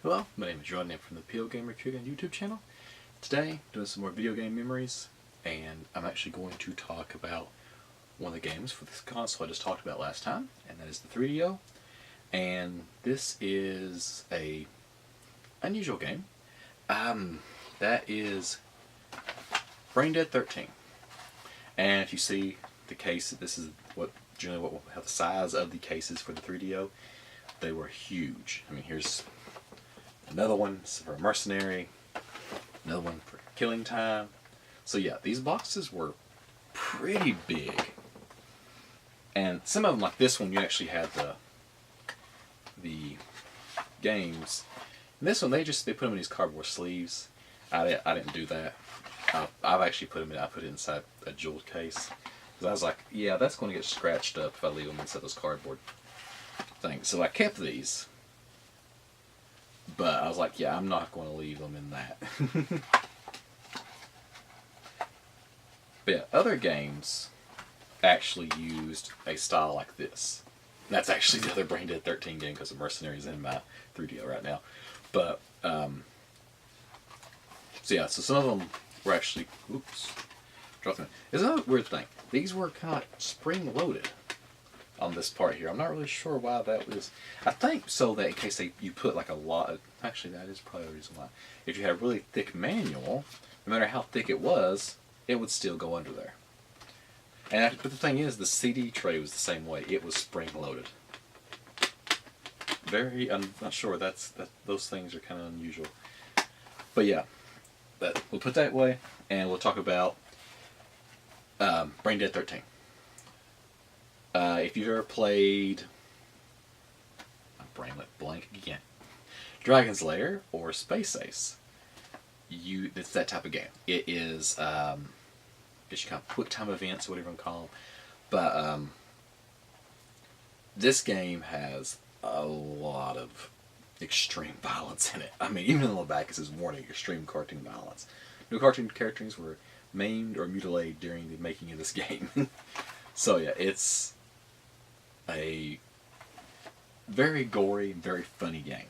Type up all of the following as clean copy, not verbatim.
Hello, my name is Jordan from the pOedGamerQuehegan YouTube channel. Today, doing some more video game memories, and I'm actually going to talk about one of the games for this console I just talked about last time, and that is the 3DO. And this is a unusual game. That is Brain Dead 13. And if you see the case, this is how the size of the cases for the 3DO. They were huge. I mean, here's another one for a mercenary, another one for killing time. So yeah, these boxes were pretty big. And some of them, like this one, you actually had the games. And this one, they put them in these cardboard sleeves. I didn't do that. I've actually put them in. I put it inside a jeweled case because I was like, yeah, that's going to get scratched up if I leave them inside those cardboard things. So I kept these. But I was like, yeah, I'm not going to leave them in that. But yeah, other games actually used a style like this. And that's actually the other Brain Dead 13 game because the Mercenary's in my 3DO right now. But, so yeah, so some of them were actually, dropping it. It's another weird thing. These were kind of like spring-loaded on this part here. I'm not really sure why that was. I think so that in case you put like a lot of, actually that is probably the reason why. If you had a really thick manual, no matter how thick it was, it would still go under there. But the thing is, the CD tray was the same way. It was spring-loaded. I'm not sure. Those things are kind of unusual. But yeah, we'll put that away, and we'll talk about Brain Dead 13. If you've ever played, my brain went blank again, Dragon's Lair or Space Ace, it's that type of game. It is, I guess you kind of quick time events, whatever you want to call them. But this game has a lot of extreme violence in it. I mean, even on the back it says warning, extreme cartoon violence. No cartoon characters were maimed or mutilated during the making of this game. So yeah, it's a very gory, very funny game.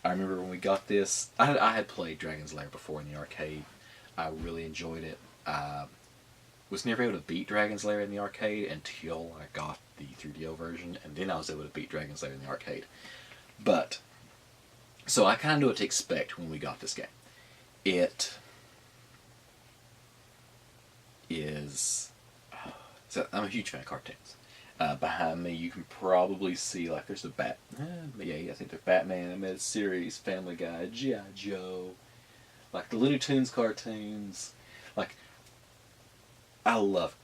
I remember when we got this, I had played Dragon's Lair before in the arcade. I really enjoyed it. Was never able to beat Dragon's Lair in the arcade until I got the 3DO version, and then I was able to beat Dragon's Lair in the arcade. But, so I kind of knew what to expect when we got this game. It is, so I'm a huge fan of cartoons. Behind me, you can probably see, like, there's I think there's Batman, Animated Series, Family Guy, G.I. Joe, like the Looney Tunes cartoons. Like, I love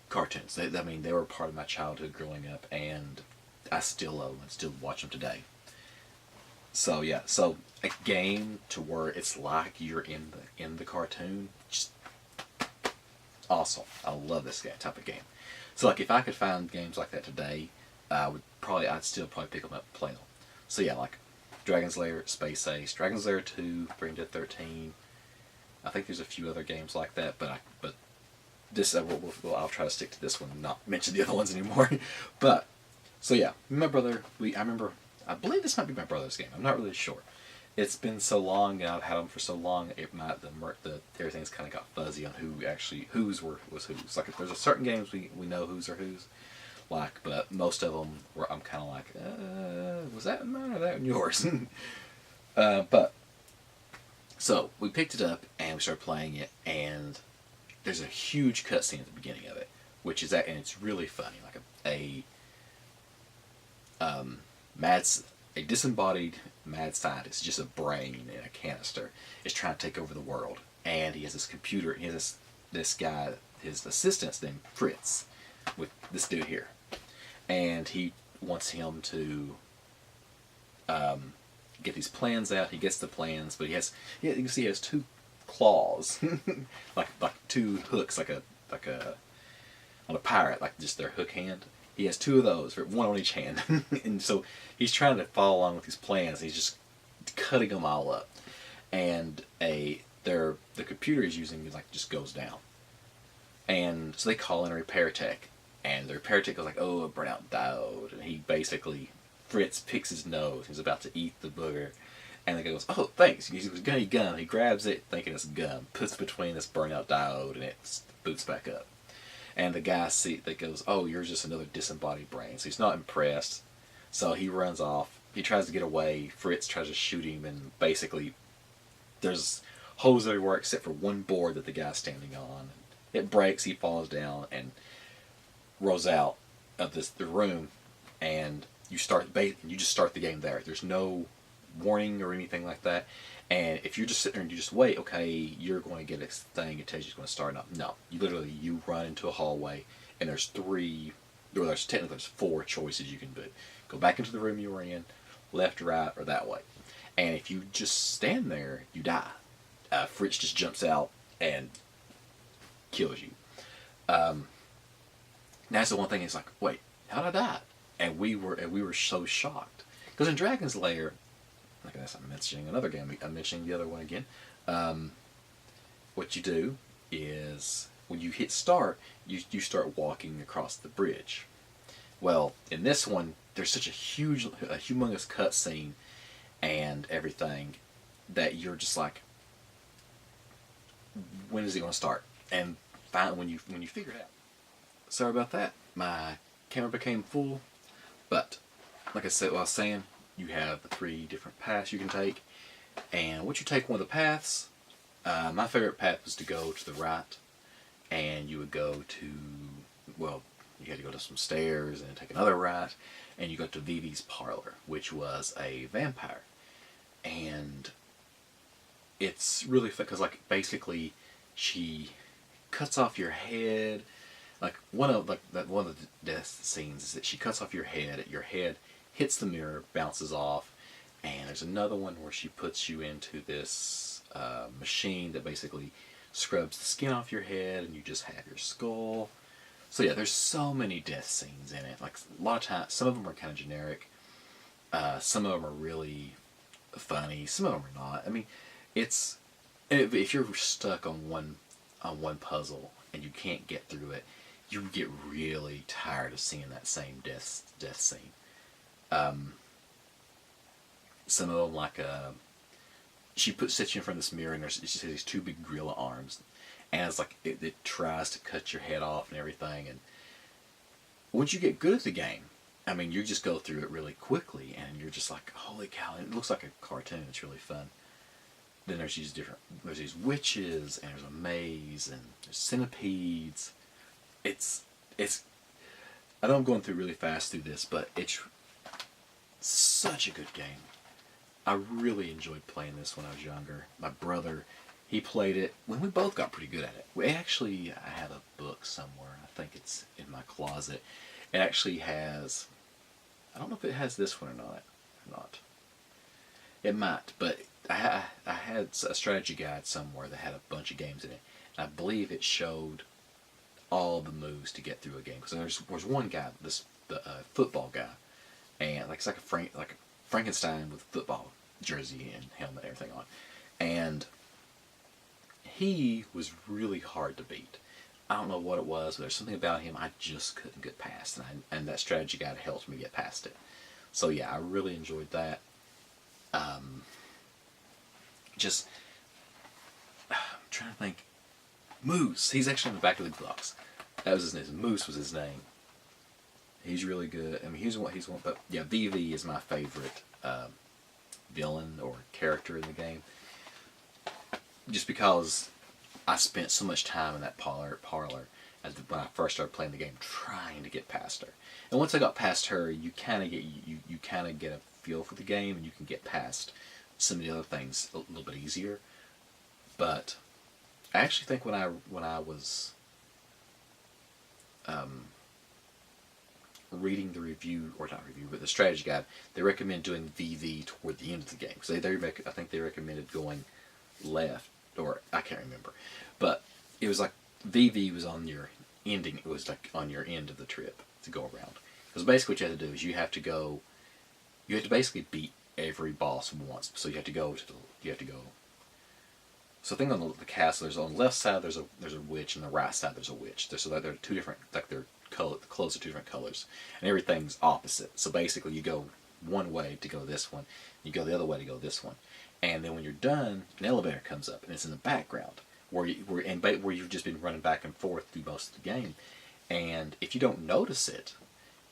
cartoons. They were part of my childhood growing up, and I still love them and still watch them today. So yeah, so a game to where it's like you're in the cartoon, just awesome. I love this type of game. So like if I could find games like that today, I'd still probably pick them up and play them. So yeah, like Dragon's Lair, Space Ace, Dragon's Lair 2, Brain Dead 13. I think there's a few other games like that, but this I'll try to stick to this one and not mention the other ones anymore. But so yeah, my brother, I believe this might be my brother's game. I'm not really sure. It's been so long, and I've had them for so long. Everything's kind of got fuzzy on whose was whose. Like if there's a certain games we know whose are whose, like, but most of them I'm kind of like, was that mine or that one yours? But so we picked it up and we started playing it, and there's a huge cutscene at the beginning of it, and it's really funny. Like a disembodied mad scientist, just a brain in a canister, is trying to take over the world. And he has this computer, he has this guy, his assistant's named Fritz, with this dude here. And he wants him to get these plans out. He gets the plans, but you can see he has two claws, like two hooks, like on a pirate, like just their hook hand. He has two of those, one on each hand. And so he's trying to follow along with these plans. He's just cutting them all up. And the computer he's using just goes down. And so they call in a repair tech. And the repair tech goes like, oh, a burnout diode. And he basically, Fritz picks his nose. He's about to eat the booger. And the guy goes, "Oh, thanks." He goes, "Gunny gum." He grabs it, thinking it's gum, puts it between this burnout diode, and it boots back up. And the guy that goes, "Oh, you're just another disembodied brain." So he's not impressed. So he runs off. He tries to get away. Fritz tries to shoot him, and basically, there's holes everywhere except for one board that the guy's standing on. It breaks. He falls down and rolls out of the room, and you just start the game there. There's no warning or anything like that. And if you're just sitting there and you just wait, okay, you're going to get a thing. It tells you it's going to start up. No, you run into a hallway, and there's there's 4 choices you can do. Go back into the room you were in, left, right, or that way. And if you just stand there, you die. Fritz just jumps out and kills you. That's the one thing. It's like, wait, how did I die? And we were so shocked because in Dragon's Lair, like I'm mentioning another game. I'm mentioning the other one again. What you do is when you hit start, you start walking across the bridge. Well, in this one, there's such a humongous cutscene and everything that you're just like, when is it going to start? And finally, when you figure it out. Sorry about that. My camera became full, but like I said, what I was saying, you have the 3 different paths you can take, and once you take one of the paths, my favorite path was to go to the right, and you would go to, well, you had to go to some stairs and take another right, and you got to Vivi's parlor, which was a vampire. And it's really fun because, like, basically she cuts off your head. Like one of the death scenes is that she cuts off your head hits the mirror, bounces off, and there's another one where she puts you into this machine that basically scrubs the skin off your head, and you just have your skull. So yeah, there's so many death scenes in it. Like a lot of times, some of them are kind of generic. Some of them are really funny. Some of them are not. I mean, if you're stuck on one puzzle and you can't get through it, you get really tired of seeing that same death scene. Some of them, like she sits you in front of this mirror, and she has these 2 big gorilla arms, and it's like it tries to cut your head off and everything. And once you get good at the game, I mean, you just go through it really quickly, and you're just like, holy cow! It looks like a cartoon. It's really fun. Then there's these witches, and there's a maze, and there's centipedes. It's I know I'm going through really fast through this, but it's such a good game. I really enjoyed playing this when I was younger. My brother, he played it when we both got pretty good at it. I have a book somewhere. I think it's in my closet. It actually has, I don't know if it has this one or not. It might, but I had a strategy guide somewhere that had a bunch of games in it. And I believe it showed all the moves to get through a game. Because there's one guy, the football guy, and it's like a Frankenstein with football jersey and helmet and everything on, and he was really hard to beat. I don't know what it was, but there's something about him I just couldn't get past, and that strategy guide helped me get past it. So yeah, I really enjoyed that. I'm trying to think. Moose. He's actually on the back of the box. That was his name. Moose was his name. He's really good. I mean, he's one. But yeah, VV is my favorite villain or character in the game. Just because I spent so much time in that parlor when I first started playing the game, trying to get past her. And once I got past her, you kind of get a feel for the game, and you can get past some of the other things a little bit easier. But I actually think when I was reading the review, or not review, but the strategy guide, they recommend doing VV toward the end of the game. Because I think they recommended going left, or I can't remember. But it was like VV was on your ending. It was like on your end of the trip to go around. Because basically what you have to do is you have to basically beat every boss once. So you have to go. So I think on the castle, there's on the left side there's a witch, and the right side there's a witch. So that they're 2 different, like they're clothes are 2 different colors, and everything's opposite. So basically you go one way to go this one, you go the other way to go this one, and then when you're done, an elevator comes up and it's in the background where you've just been running back and forth through most of the game, and if you don't notice it,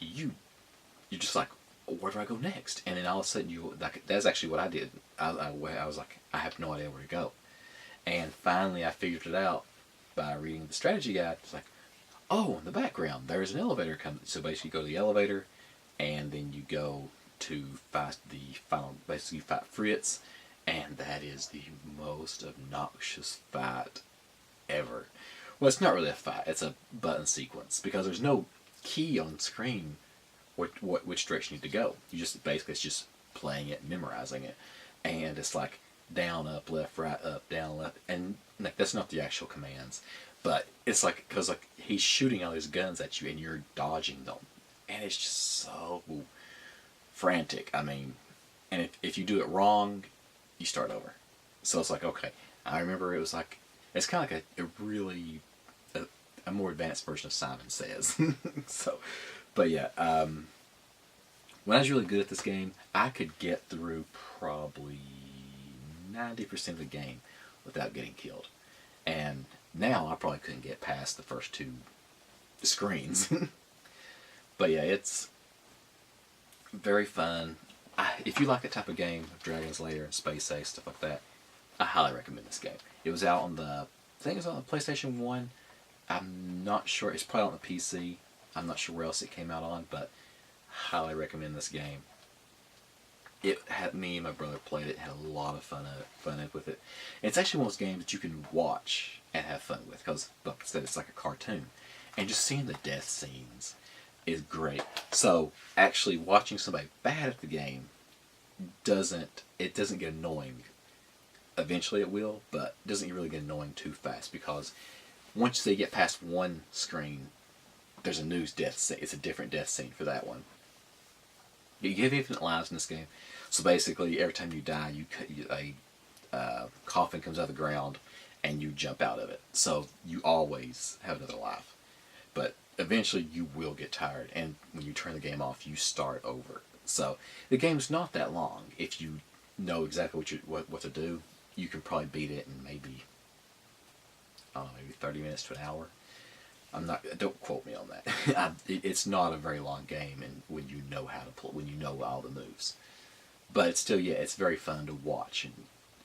you're just like, where do I go next? And then all of a sudden that's actually what I did. I was like, I have no idea where to go, and finally I figured it out by reading the strategy guide. It's like, oh, in the background there's an elevator coming. So basically, you go to the elevator, and then you go to fight the final. Basically, you fight Fritz, and that is the most obnoxious fight ever. Well, it's not really a fight; it's a button sequence because there's no key on screen which direction you need to go. You just basically it's just playing it, memorizing it, and it's like down, up, left, right, up, down, left, and like that's not the actual commands, but it's like because like he's shooting all these guns at you and you're dodging them, and it's just so frantic. I mean, and if you do it wrong, you start over. So it's like, okay, I remember it was like it's kind of like a really a more advanced version of Simon Says. So, but yeah, when I was really good at this game, I could get through probably 90% of the game without getting killed. And now I probably couldn't get past the first two screens. But yeah, it's very fun. If you like that type of game, Dragon's Lair and Space Ace, stuff like that, I highly recommend this game. It was out on I think it was on the PlayStation 1. I'm not sure. It's probably on the PC. I'm not sure where else it came out on, but highly recommend this game. It had me and my brother played it, had a lot of fun with it. And it's actually one of those games that you can watch and have fun with because, like I said, it's like a cartoon. And just seeing the death scenes is great. So actually watching somebody bad at the game doesn't get annoying. Eventually it will, but it doesn't really get annoying too fast because once they get past one screen, there's a new death scene. It's a different death scene for that one. You have infinite lives in this game, so basically every time you die, a coffin comes out of the ground, and you jump out of it. So you always have another life, but eventually you will get tired, and when you turn the game off, you start over. So the game's not that long. If you know exactly what to do, you can probably beat it in maybe, I don't know, maybe 30 minutes to an hour. Don't quote me on that. It's not a very long game, and when you know how to play, when you know all the moves. But it's still, yeah, it's very fun to watch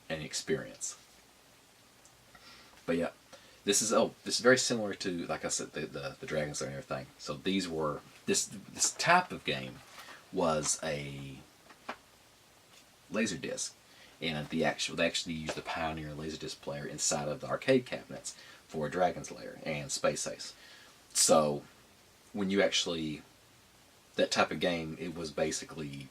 and experience. But yeah, this is very similar to, like I said, the Dragon's Lair and everything. So this type of game was a Laserdisc, and they actually used the Pioneer Laserdisc player inside of the arcade cabinets for Dragon's Lair and Space Ace. So when you actually, that type of game, it was basically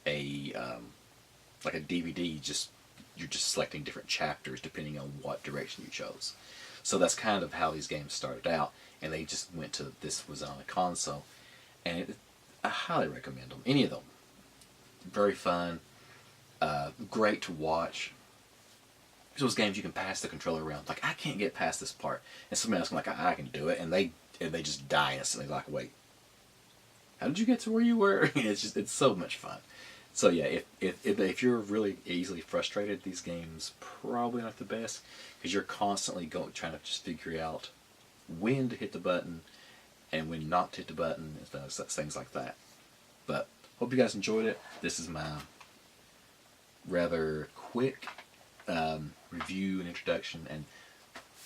like a DVD. You're just selecting different chapters depending on what direction you chose. So that's kind of how these games started out, and they just went to, this was on a console, and I highly recommend them. Any of them, very fun, great to watch. Those games you can pass the controller around. Like, I can't get past this part, and somebody else can like, I can do it, and they just die instantly. Like, wait, how did you get to where you were? It's so much fun. So yeah, if you're really easily frustrated, these games probably not the best because you're constantly trying to just figure out when to hit the button and when not to hit the button and things like that. But hope you guys enjoyed it. This is my rather quick review and introduction, and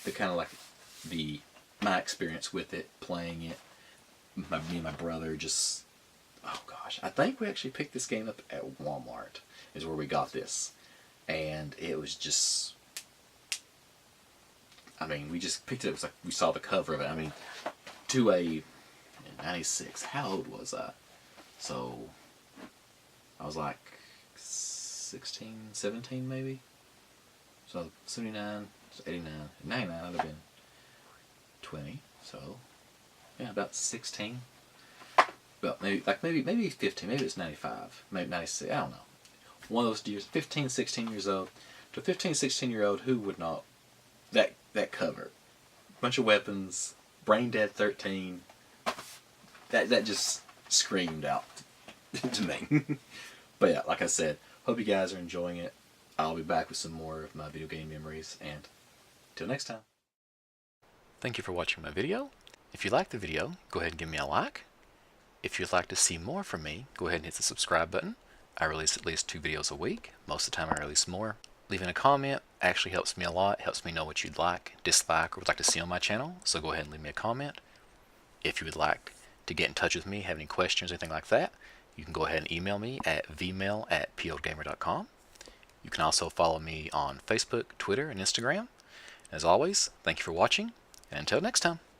the kind of like my experience with it, playing it. Me and my brother just, oh gosh, I think we actually picked this game up at Walmart is where we got this, and it was just, I mean, we just picked it up. It was like we saw the cover of it. I mean, to a 96. How old was I? So I was like 16, 17 maybe. So 79, 89, 99, I'd have been 20. So yeah, about 16. Well, maybe 15. Maybe it's 95. Maybe 96. I don't know. One of those years, 15, 16 years old. To a 15, 16-year-old, who would not? That cover, bunch of weapons, brain dead 13. That just screamed out to me. But yeah, like I said, hope you guys are enjoying it. I'll be back with some more of my video game memories, and till next time. Thank you for watching my video. If you liked the video, go ahead and give me a like. If you'd like to see more from me, go ahead and hit the subscribe button. I release at least 2 videos a week. Most of the time I release more. Leaving a comment actually helps me a lot, helps me know what you'd like, dislike, or would like to see on my channel, so go ahead and leave me a comment. If you would like to get in touch with me, have any questions, anything like that, you can go ahead and email me at vmail@pOedGamer.com. You can also follow me on Facebook, Twitter, and Instagram. As always, thank you for watching, and until next time.